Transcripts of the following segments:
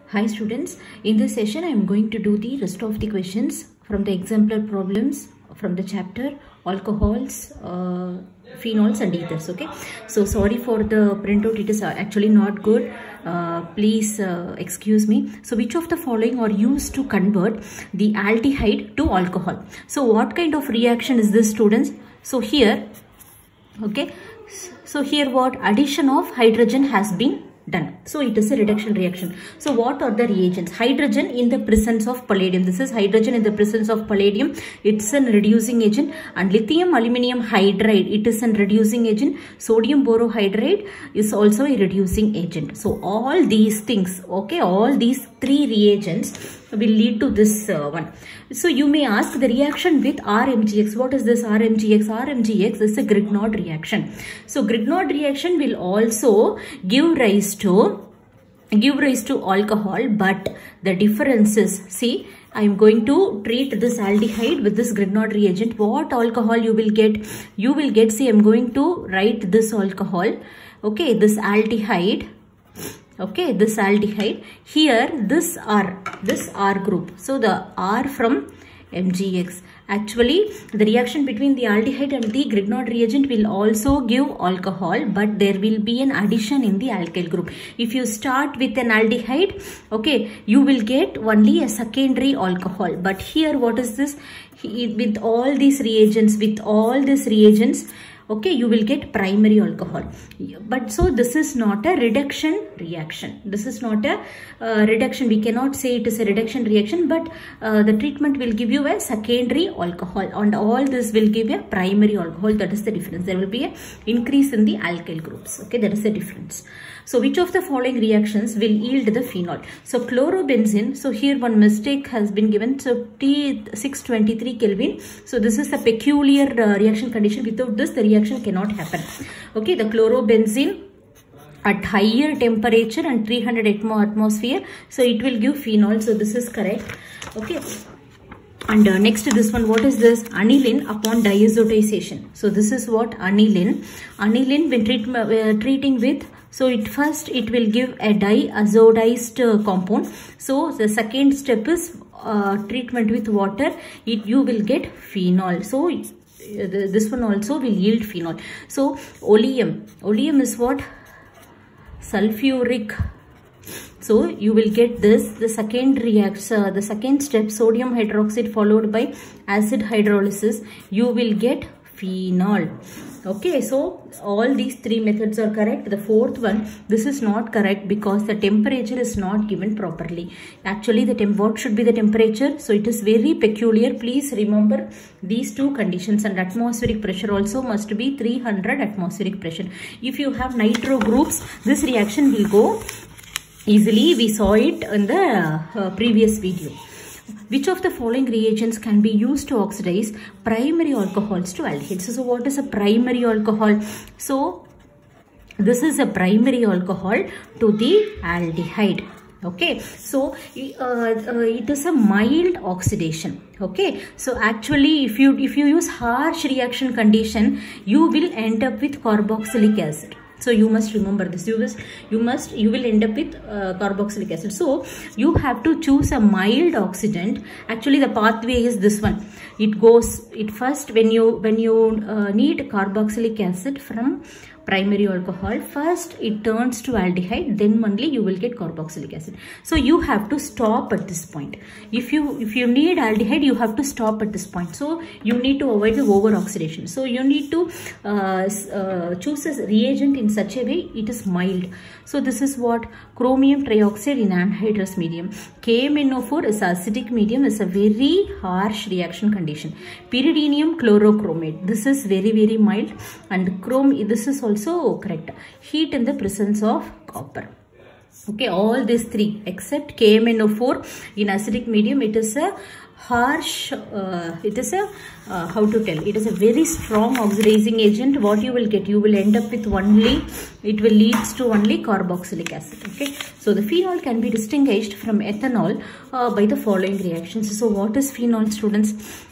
Hi students, in this session I am going to do the rest of the questions from the exemplar problems from the chapter alcohols, phenols and ethers. Okay, so sorry for the printout, it is actually not good. Please excuse me. So which of the following are used to convert the aldehyde to alcohol? So what kind of reaction is this, students? So here, okay, so here what addition of hydrogen has been done. So it is a reduction reaction. So what are the reagents? Hydrogen in the presence of palladium. This is hydrogen in the presence of palladium. It's a reducing agent. And lithium aluminium hydride, it is a reducing agent. Sodium borohydride is also a reducing agent. So all these things, okay, all these three reagents will lead to this one. So you may ask the reaction with RMGX. What is this RMGX? RMGX is a Grignard reaction. So Grignard reaction will also give rise to alcohol, but the difference is, see, I am going to treat this aldehyde with this Grignard reagent. What alcohol you will get? You will get, see, I am going to write this alcohol, okay, this aldehyde. Okay, this aldehyde, here this R group, so the R from MgX. Actually the reaction between the aldehyde and the Grignard reagent will also give alcohol, but there will be an addition in the alkyl group. If you start with an aldehyde, okay, you will get only a secondary alcohol, but here what is this? With all these reagents, okay, you will get primary alcohol. But so this is not a reduction reaction. This is not a reduction. We cannot say it is a reduction reaction, but the treatment will give you a secondary alcohol, and all this will give a primary alcohol. That is the difference. There will be an increase in the alkyl groups. Okay, that is the difference. So which of the following reactions will yield the phenol? So chlorobenzene, so here one mistake has been given. So T623 Kelvin. So this is a peculiar reaction condition. Without this, the reaction cannot happen. Okay, the chlorobenzene at higher temperature and 300 atmosphere, so it will give phenol. So this is correct. Okay. And next this one, what is this? Aniline upon diazotization. So this is what aniline. Aniline when treating with, so it will give a diazotized compound. So the second step is treatment with water. You will get phenol. So this one also will yield phenol. So oleum is what? Sulfuric. So you will get this, the second the second step, sodium hydroxide followed by acid hydrolysis, you will get phenol. Okay, so all these three methods are correct. The fourth one, this is not correct because the temperature is not given properly. Actually, what should be the temperature? So it is very peculiar. Please remember these two conditions, and atmospheric pressure also must be 300 atmospheric pressure. If you have nitro groups, this reaction will go easily. We saw it in the previous video. Which of the following reagents can be used to oxidize primary alcohols to aldehydes? So what is a primary alcohol? So this is a primary alcohol to the aldehyde. Okay, so it is a mild oxidation. Okay, so actually if you use harsh reaction condition, you will end up with carboxylic acid. So you must remember this. You will end up with carboxylic acid. So you have to choose a mild oxidant. Actually, the pathway is this one. It first when you need carboxylic acid from primary alcohol, first it turns to aldehyde, then only you will get carboxylic acid. So you have to stop at this point. If you need aldehyde, you have to stop at this point. So you need to avoid the over oxidation. So you need to choose a reagent in such a way it is mild. So this is what? Chromium trioxide in anhydrous medium. KMnO4 is acidic medium, is a very harsh reaction condition. Pyridinium chlorochromate, this is very, very mild, and this is also correct. Heat in the presence of copper. Okay, all these three except KMnO4 in acidic medium, it is a harsh, it is a how to tell, it is a very strong oxidizing agent. What you will get? You will end up with it will leads to only carboxylic acid. Okay, so the phenol can be distinguished from ethanol by the following reactions. So what is phenol, students?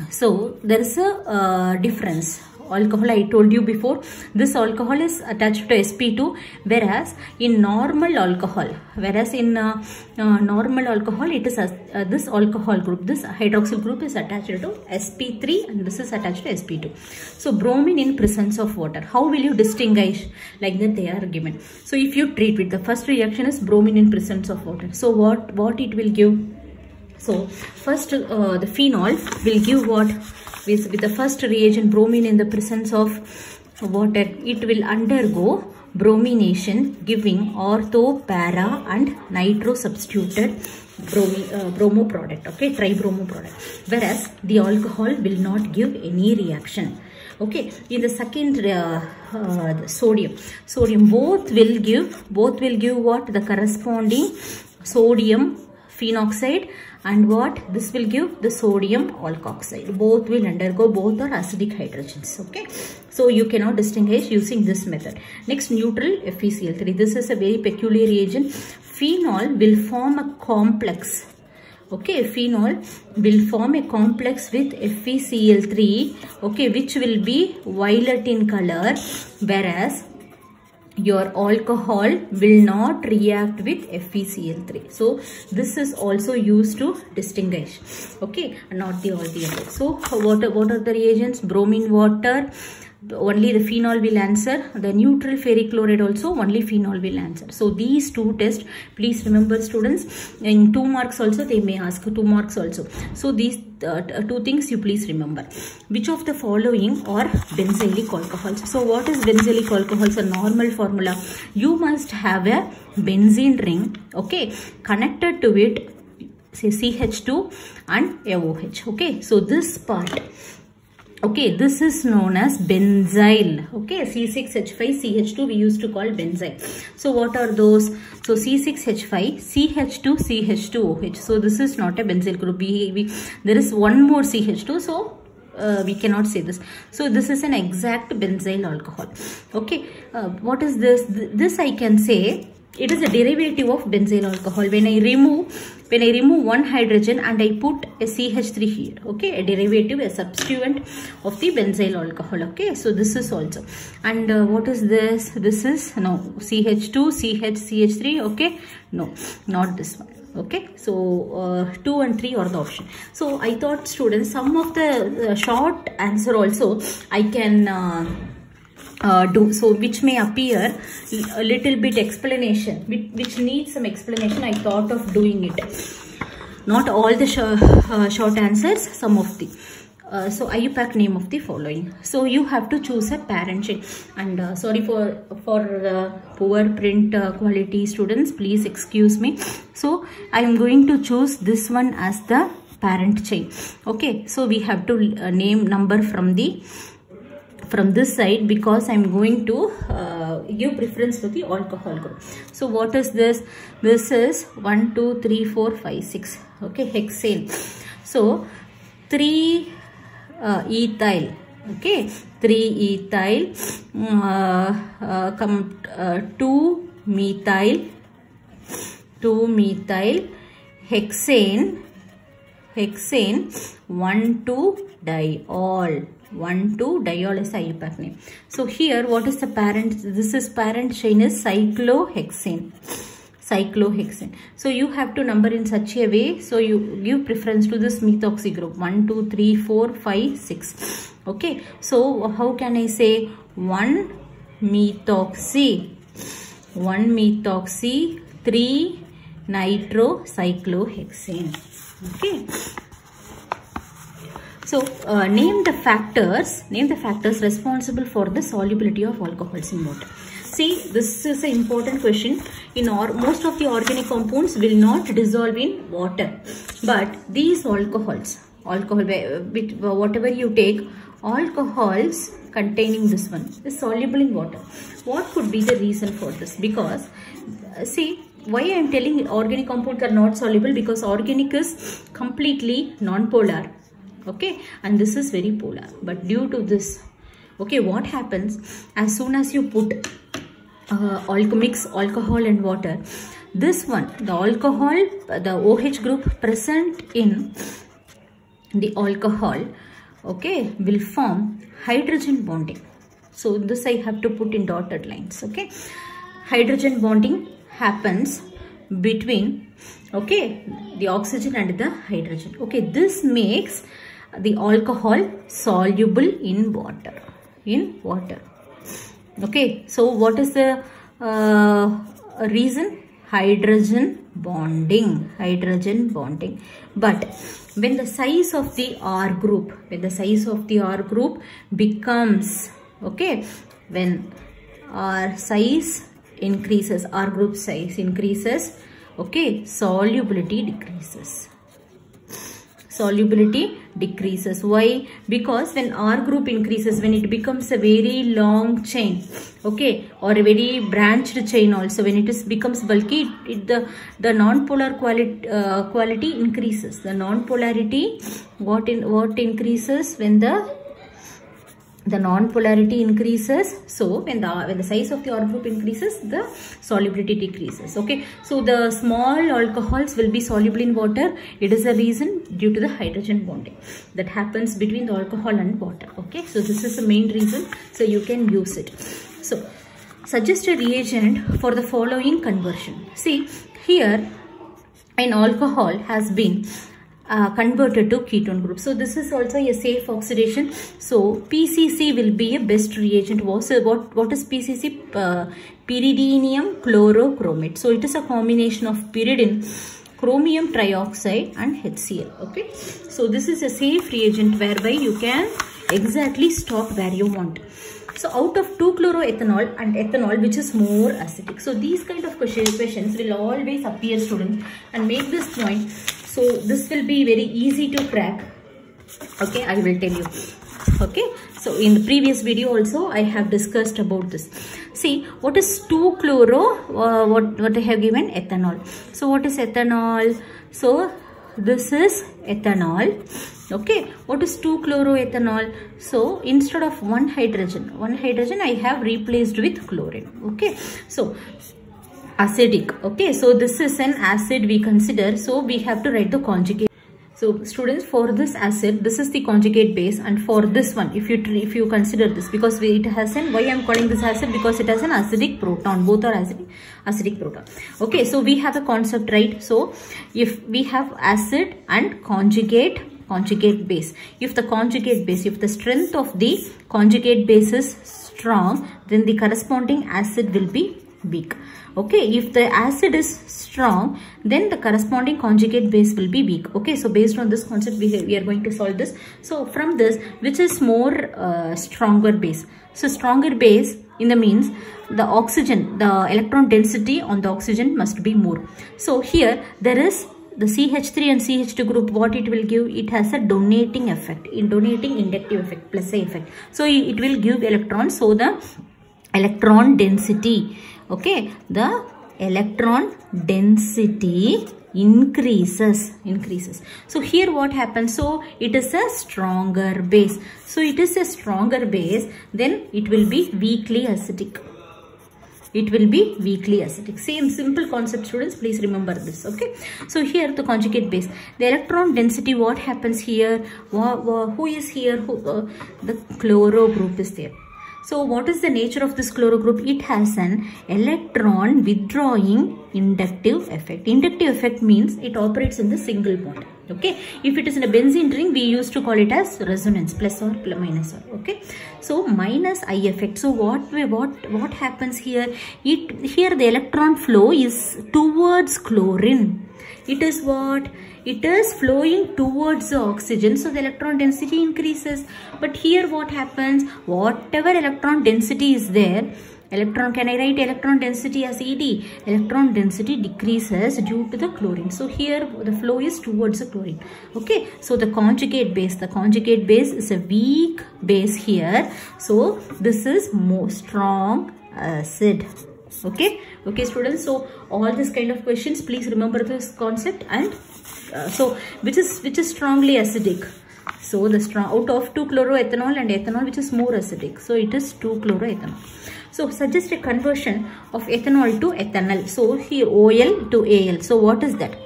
So there is a difference. alcohol, I told you before, this alcohol is attached to sp2, whereas in normal alcohol, it is this alcohol group, this hydroxyl group is attached to sp3 and this is attached to sp2. So bromine in presence of water, how will you distinguish? Like that they are given. So if you treat with the first reaction is bromine in presence of water, so what it will give? So first the phenol will give what? With the first reagent bromine in the presence of water, it will undergo bromination, giving ortho, para and nitro substituted bromo product, okay, tribromo product, whereas the alcohol will not give any reaction. Okay, in the second sodium both will give what? The corresponding sodium phenoxide and what? This will give the sodium alkoxide. Both will undergo, both are acidic hydrogens. Okay, so you cannot distinguish using this method. Next, neutral FeCl3. This is a very peculiar reagent. Phenol will form a complex. Okay, phenol will form a complex with FeCl3, okay, which will be violet in color, whereas your alcohol will not react with FeCl3. So this is also used to distinguish, okay, not all the others. So what are the reagents? Bromine, water, only the phenol will answer. The neutral ferric chloride also only phenol will answer. So these two tests, please remember students, in 2 marks also they may ask 2 marks also. So these two things you please remember. Which of the following are benzylic alcohols? So what is benzylic alcohols? A normal formula. You must have a benzene ring, okay, connected to it, say CH2 and OH. Okay, so this part, okay, this is known as benzyl. Okay, C6H5CH2 we used to call benzyl. So what are those? So C6H5, CH2, CH2OH. So this is not a benzyl group. There is one more CH2. So we cannot say this. So this is an exact benzyl alcohol. Okay, what is this? This I can say it is a derivative of benzyl alcohol. When I remove one hydrogen and I put a CH3 here, okay, a derivative, a substituent of the benzyl alcohol. Okay, so this is also, and what is this? This is no CH2, CH3. Okay, no, not this one. Okay, so 2 and 3 are the option. So I thought students, some of the short answer also I can do, so which may appear a little bit explanation, which needs some explanation. I thought of doing it, not all the short answers, some of the so IUPAC name of the following. So you have to choose a parent chain, and sorry for poor print quality students, please excuse me. So I am going to choose this one as the parent chain. Okay, so we have to name number from this side, because I am going to give preference to the alcohol group. So what is this? This is 1, 2, 3, 4, 5, 6. Okay, hexane. So 3 ethyl. Okay, 3 ethyl. 2 methyl. 2 methyl. Hexane. 1, 2 diol. 1, 2 diol is IUPAC name. So here what is the parent? This is parent chain is cyclohexane. So you have to number in such a way, so you give preference to this methoxy group 1, 2, 3, 4, 5, 6. Okay, so how can I say 1 methoxy, 3 nitrocyclohexane. Okay. So name the factors responsible for the solubility of alcohols in water. See, this is an important question. Most of the organic compounds will not dissolve in water, but these alcohols, whatever you take, alcohols containing this one is soluble in water. What could be the reason for this? Because see, why I am telling organic compounds are not soluble, because organic is completely non-polar. Okay, and this is very polar, but due to this, okay, what happens as soon as you put mix alcohol and water, this one, the alcohol, the OH group present in the alcohol, okay, will form hydrogen bonding. So this I have to put in dotted lines. Okay, hydrogen bonding happens between, okay, the oxygen and the hydrogen. Okay, this makes the alcohol soluble in water. Okay, so what is the reason? Hydrogen bonding. But when the size of the R group, becomes, okay, when R size increases, R group size increases, okay, solubility decreases. Why? Because when R group increases, when it becomes a very long chain, okay, or a very branched chain also, when it becomes bulky, the non-polar quality increases. The non-polarity, what increases when the non-polarity increases? So when the size of the R group increases, the solubility decreases. Okay, so the small alcohols will be soluble in water. It is a reason due to the hydrogen bonding that happens between the alcohol and water. Okay, so this is the main reason, so you can use it. So suggest a reagent for the following conversion. See here, an alcohol has been converted to ketone group. So this is also a safe oxidation. So PCC will be a best reagent. What is PCC? Pyridinium chlorochromate. So it is a combination of pyridine, chromium trioxide and HCl. Okay, so this is a safe reagent whereby you can exactly stop where you want. So out of 2-chloroethanol and ethanol, which is more acidic? So these kind of questions will always appear, students, and make this point. So this will be very easy to crack. Okay, I will tell you. Okay, so in the previous video also I have discussed about this. See, what is 2-chloro? What I have given? Ethanol. So what is ethanol? So this is ethanol. Okay, what is 2-chloroethanol? So instead of one hydrogen I have replaced with chlorine. Okay, so acidic. Okay, so this is an acid we consider, so we have to write the conjugate. So students, for this acid, this is the conjugate base, and for this one, if you consider this, because it has an, why I am calling this acid, because it has an acidic proton. Both are acidic proton. Okay, so we have a concept, right? So if we have acid and conjugate base, if the strength of the conjugate base is strong, then the corresponding acid will be weak. Okay, if the acid is strong, then the corresponding conjugate base will be weak. Okay, so based on this concept, we are going to solve this. So from this, which is more stronger base? So stronger base in the means the oxygen, the electron density on the oxygen must be more. So here there is the CH3 and CH2 group. What it will give? It has a donating effect, inductive effect, plus a effect. So it will give electrons. So the electron density, okay, the electron density increases. So here what happens? So it is a stronger base. So it is a stronger base, then it will be weakly acidic. Same simple concept, students, please remember this. Okay, so here the conjugate base, the electron density, what happens here? Who is here? The chloro group is there. So what is the nature of this chloro group? It has an electron withdrawing inductive effect. Inductive effect means it operates in the single bond. Okay, if it is in a benzene ring, we used to call it as resonance, plus or minus or. Okay, so minus I effect. So what happens here? Here the electron flow is towards chlorine. It is what? It is flowing towards the oxygen, so the electron density increases. But here what happens? Whatever electron density is there, can I write electron density as ED? Electron density decreases due to the chlorine. So here the flow is towards the chlorine. Okay, so the conjugate base is a weak base here. So this is more strong acid. Okay, students. So all this kind of questions, please remember this concept. And so which is strongly acidic? So the out of 2-chloroethanol and ethanol, which is more acidic? So it is 2-chloroethanol. So suggest a conversion of ethanol to ethanol. So here OL to AL. So what is that?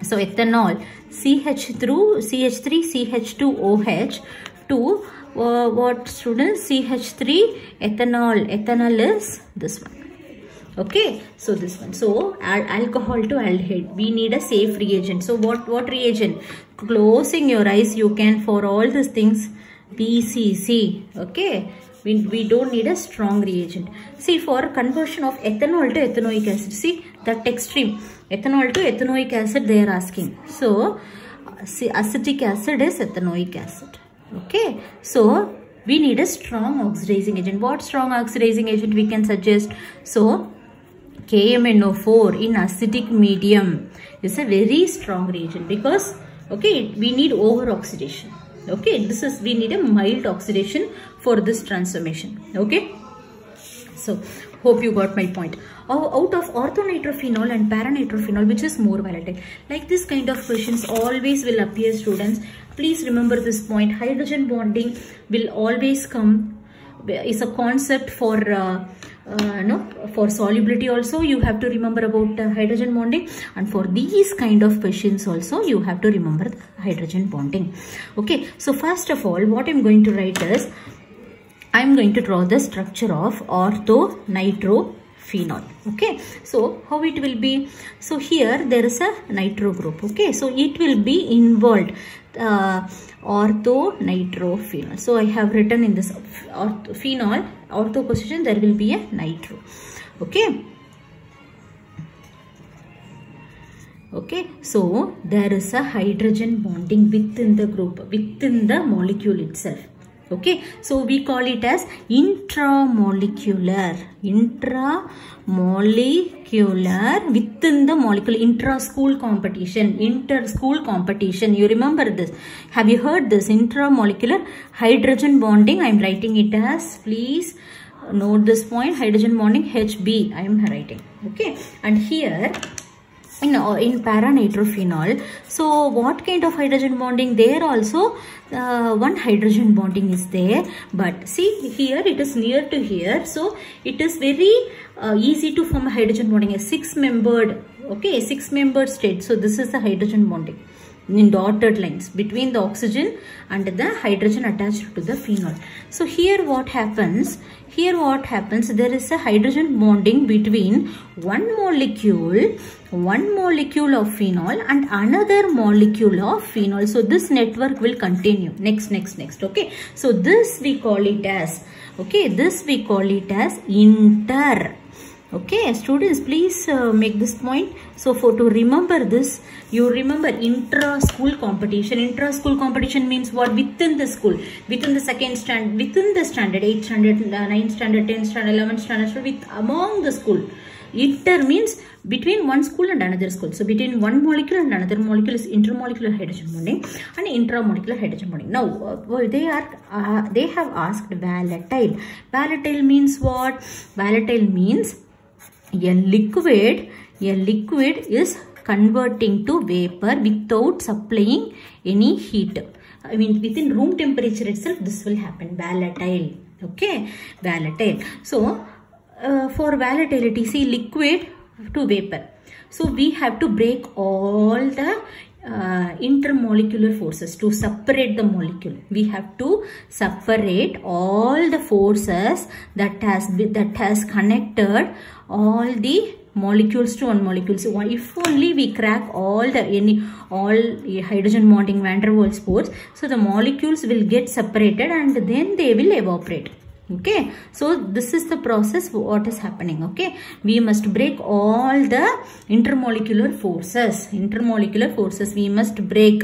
So ethanol CH through CH3 CH2OH to what students? CH3 ethanol. Ethanol is this one. Okay, so this one. So alcohol to aldehyde. We need a safe reagent. So what reagent? Closing your eyes, you can for all these things PCC. Okay, we don't need a strong reagent. See, for conversion of ethanol to ethanoic acid, see that extreme ethanol to ethanoic acid they are asking. So see, acetic acid is ethanoic acid. Okay, so we need a strong oxidizing agent. What strong oxidizing agent we can suggest? So KMNO4 in acidic medium is a very strong reagent because okay, we need over oxidation. Okay, we need a mild oxidation for this transformation. Okay, so hope you got my point. Out of orthonitrophenol and paranitrophenol, which is more volatile? Like this kind of questions always will appear, students. Please remember this point. Hydrogen bonding will always come. Is a concept for for solubility also. You have to remember about hydrogen bonding, and for these kind of questions also you have to remember the hydrogen bonding. Okay, so first of all, what I'm going to write is I am going to draw the structure of orthonitrophenol. Okay, so how it will be? So here there is a nitro group. Okay, so it will be involved orthonitrophenol. So I have written in this phenol ortho position there will be a nitro. Okay. Okay, so there is a hydrogen bonding within the group, within the molecule itself. Okay, so we call it as intramolecular within the molecule. Intra-school competition, inter-school competition. You remember this? Have you heard this? Intramolecular hydrogen bonding. I am writing it as, please note this point, hydrogen bonding HB I am writing. Okay, and here in paranitrophenol, so what kind of hydrogen bonding? There also one hydrogen bonding is there, but see here it is near to here, so it is very easy to form a hydrogen bonding, a 6-membered, okay, 6-membered state. So this is the hydrogen bonding in dotted lines between the oxygen and the hydrogen attached to the phenol. So here what happens? There is a hydrogen bonding between one molecule of phenol and another molecule of phenol. So this network will continue. Next. Okay, so this we call it as, okay, inter. Okay, students, please make this point. So to remember this, you remember intra-school competition. Intra-school competition means what? Within the school, within the second standard, within the standard, 8th standard, 9th standard, 10th standard, 11th standard, among the school. Inter means between one school and another school. So between one molecule and another molecule is intermolecular hydrogen bonding and intramolecular hydrogen bonding. Now they have asked volatile. Volatile means what? Volatile means a liquid is converting to vapor without supplying any heat. I mean, within room temperature itself this will happen. Volatile. Okay, volatile. So for volatility, see, liquid to vapor. So we have to break all the intermolecular forces to separate the molecule. We have to separate all the forces that has connected all the molecules to one molecule. So if only we crack all hydrogen bonding van der Waals force, so the molecules will get separated and then they will evaporate. Okay, so this is the process what is happening. Okay, we must break all the intermolecular forces. We must break,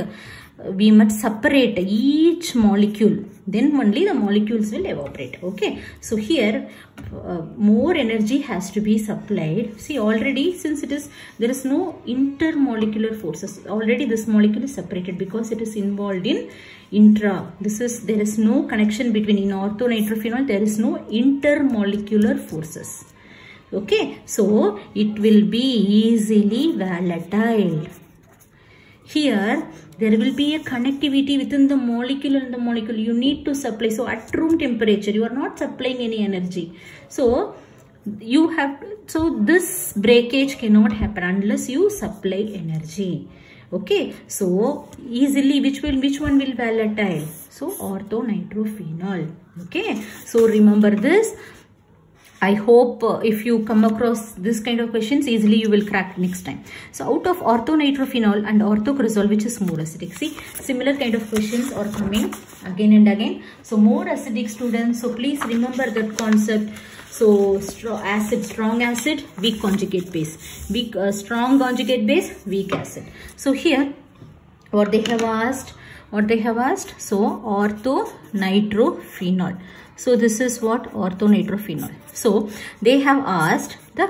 we must separate each molecule, then only the molecules will evaporate. Okay, so here more energy has to be supplied. See, already since there is no intermolecular forces, already this molecule is separated because it is involved in intra. There is no connection between, in orthonitrophenol there is no intermolecular forces. Okay, so it will be easily volatile. Here there will be a connectivity within the molecule and the molecule. You need to supply. So at room temperature you are not supplying any energy. So you have, so this breakage cannot happen unless you supply energy. Okay, so easily which one will volatile? So orthonitrophenol. Okay, so remember this. I hope if you come across this kind of questions, easily you will crack next time. So out of orthonitrophenol and orthocresol, which is more acidic? See, similar kind of questions are coming again and again. So more acidic, students. So please remember that concept. So strong acid, weak conjugate base. Weak, strong conjugate base, weak acid. So here, what they have asked? So orthonitrophenol. So this is what orthonitrophenol. So they have asked the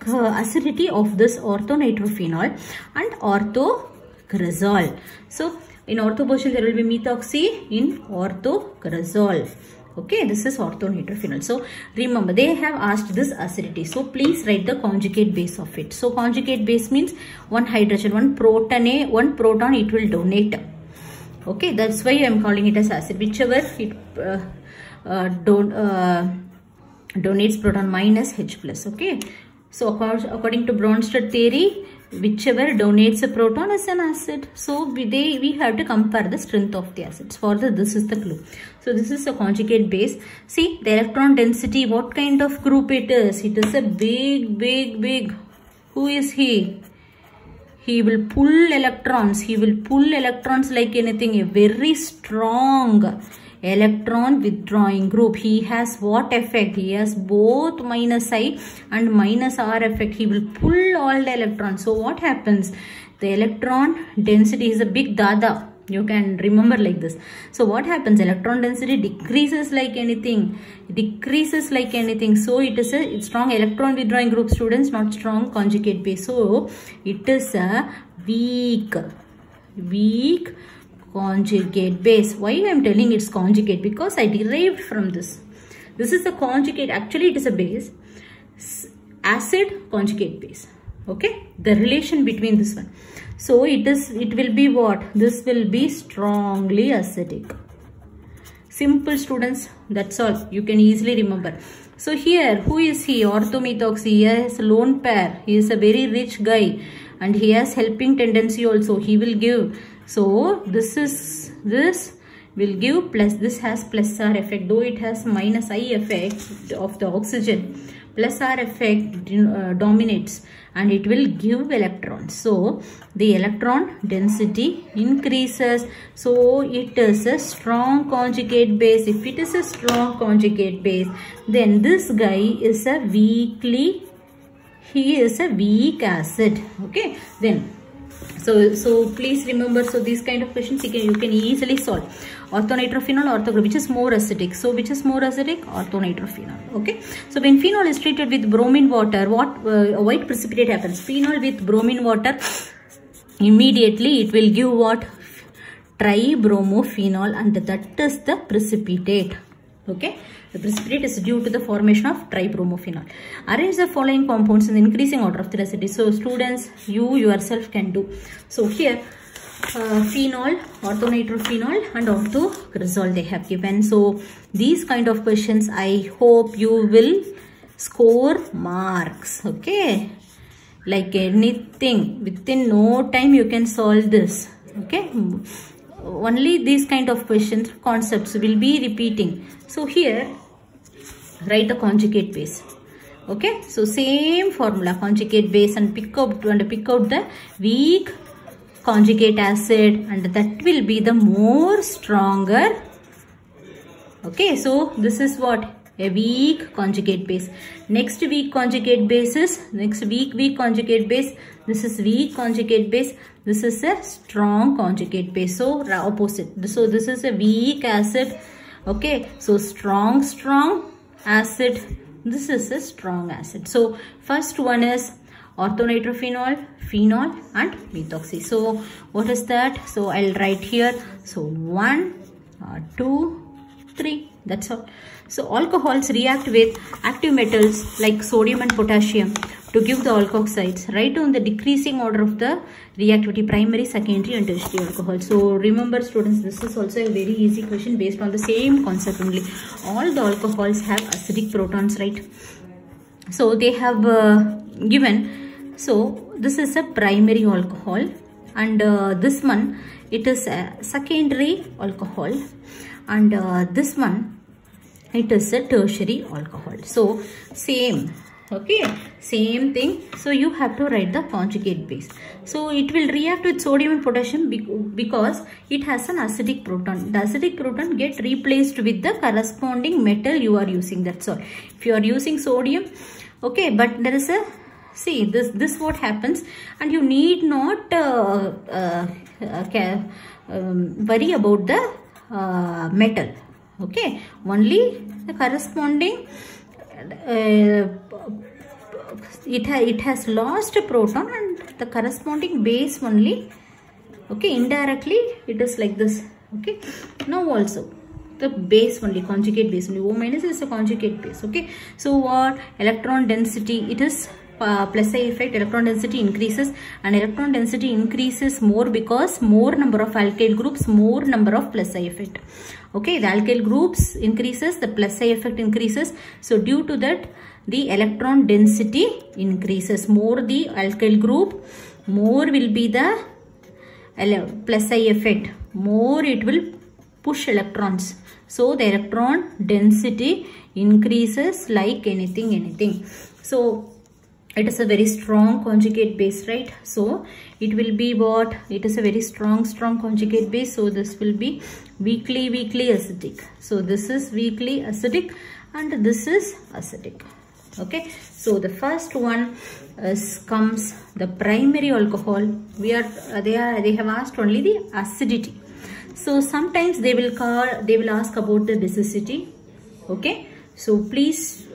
acidity of this orthonitrophenol and orthocresol. So in ortho portion there will be methoxy, in orthocresol. Okay, this is orthonitrophenol. So remember, they have asked this acidity. So please write the conjugate base of it. So conjugate base means one hydrogen, one proton it will donate. Okay, that's why I am calling it as acid. Whichever it donates proton minus H plus. Okay, so according to Bronsted theory, whichever donates a proton is an acid. So we have to compare the strength of the acids. For this is the clue. So this is a conjugate base. See the electron density, what kind of group it is? It is a big. Who is he? He will pull electrons. He will pull electrons like anything. A very strong electron withdrawing group. He has what effect? He has both minus I and minus R effect. He will pull all the electrons. So what happens? The electron density is a big dada. You can remember like this. So what happens? Electron density decreases like anything. So it is a strong electron withdrawing group, students, not strong conjugate base. So it is a weak conjugate base. Why I am telling it's conjugate? Because I derived from this. This is a conjugate. Actually it is a base. Acid conjugate base. Okay, the relation between this one. So it will be what? This will be strongly acidic. Simple, students, that's all. You can easily remember. So here, who is he? Orthomethoxy. He has lone pair. He is a very rich guy and he has helping tendency also. He will give. So this will give plus, this has plus R effect, though it has minus I effect of the oxygen. Plus R effect dominates and it will give electrons. So the electron density increases. So it is a strong conjugate base. If it is a strong conjugate base, then this guy is a weak acid. Okay, then so please remember, so these kind of questions you can easily solve. Orthonitrophenol, orthocresol, which is more acidic? So which is more acidic? Orthonitrophenol. Okay, so when phenol is treated with bromine water, what white precipitate happens? Phenol with bromine water, immediately it will give what? Tribromophenol, and that is the precipitate. Okay, the precipitate is due to the formation of tribromophenol. Arrange the following compounds in the increasing order of their acidity. So students, you yourself can do. So here phenol, orthonitrophenol and orthocresol they have given. So these kind of questions I hope you will score marks. Okay, like anything, within no time you can solve this. Okay, only these kind of questions, concepts will be repeating. So here write the conjugate base. Okay, so same formula, conjugate base, and pick out the weak conjugate acid, and that will be the more stronger. Okay, so this is what? A weak conjugate base. Next weak conjugate base is weak conjugate base. This is weak conjugate base. This is a strong conjugate base. So opposite. So this is a weak acid. Okay, so strong acid. This is a strong acid. So first one is orthonitrophenol, phenol and methoxy. So what is that? So I'll write here. So 1, 2, 3. That's all. So alcohols react with active metals like sodium and potassium to give the alkoxides. Write down the decreasing order of the reactivity: primary, secondary and tertiary alcohol. So remember, students, this is also a very easy question based on the same concept only. All the alcohols have acidic protons, right? So they have given. So this is a primary alcohol. and this one it is a secondary alcohol, and this one it is a tertiary alcohol. So same, okay, same thing. So you have to write the conjugate base. So it will react with sodium and potassium because it has an acidic proton. The acidic proton get replaced with the corresponding metal you are using, that's all. If you are using sodium, okay, but there is a, see this what happens, and you need not worry about the metal, okay, only the corresponding it has lost a proton and the corresponding base only, okay, indirectly it is like this, okay. Now also the base only, conjugate base only, O minus is a conjugate base, okay. So what electron density, it is plus A effect, electron density increases, and electron density increases more because more number of alkyl groups, more number of plus A effect, okay. The alkyl groups increases, the plus A effect increases, so due to that the electron density increases. More the alkyl group, more will be the plus I effect, more it will push electrons, so the electron density increases like anything. So it is a very strong conjugate base, right? So it will be what? It is a very strong conjugate base. So this will be weakly acidic. So this is weakly acidic and this is acidic. Okay, so the first one comes the primary alcohol. They have asked only the acidity. So sometimes they will ask about the basicity. Okay, so please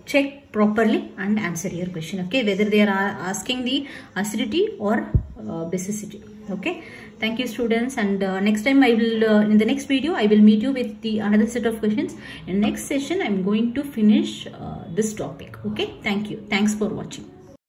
check properly and answer your question. Okay, whether they are asking the acidity or basicity. Okay, thank you students, and next time I will in the next video I will meet you with the another set of questions. In next session I am going to finish this topic. Okay, thank you, thanks for watching.